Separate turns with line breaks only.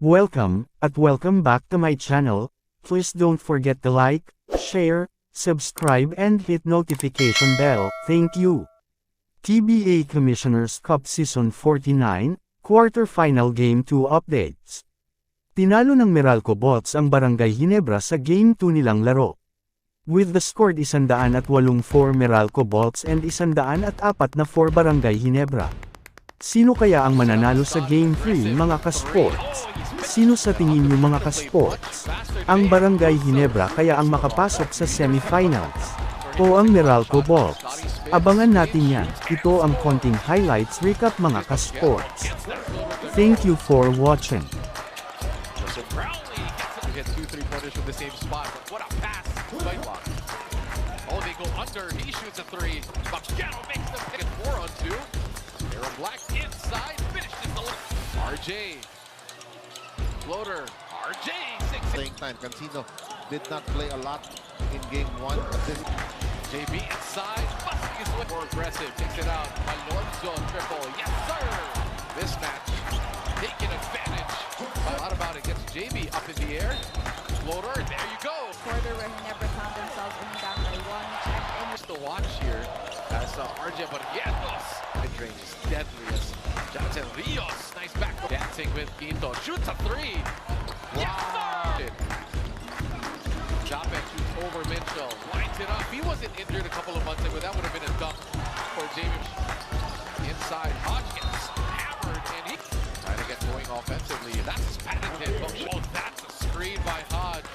Welcome back to my channel. Please don't forget to like, share, subscribe and hit notification bell. Thank you. PBA Commissioners Cup Season 49, Quarter-Final Game 2 Updates. Tinalo ng Meralco Bots ang Barangay Ginebra sa Game 2 nilang laro. With the scored 108 for Meralco Bots and 104 for Barangay Ginebra. Sino kaya ang mananalo sa Game 3 mga ka-sports? Sino sa tingin niyo mga ka-sports? Ang Barangay Ginebra kaya ang makapasok sa semifinals? O ang Meralco Bots? Abangan natin yan. Ito ang konting highlights recap mga ka-sports. Thank you for watching.
Hit 2 3-pointers from the same spot. What a pass! Oh, they go under. He shoots a 3. Bacchero makes them pick it 4 on 2. Aaron Black inside. Finished in the left. RJ. Floater. RJ. 6.
Playing time. Cancino did not play a lot in game 1.
JB inside. Busting his way. More aggressive. Takes it out. Alonso triple. Yes, sir. This match taking advantage. A lot about it. Gets JB up in the air. Floater. There you go.
Quarter where Ginebra found themselves only down by 1. Checked in.
Just to watch here as RJ Barrientos. Mid-range is deadly as Jonathan Rios. Nice back. Dancing with Quinto. Shoots a 3. Yes, sir. Chopin shoots over Mitchell. Winds it up. He wasn't injured a couple of months ago. That would have been a dump for David. Inside. Hodge gets hammered and he trying to get going offensively. That's patented. Oh, that's a screen by Hodge.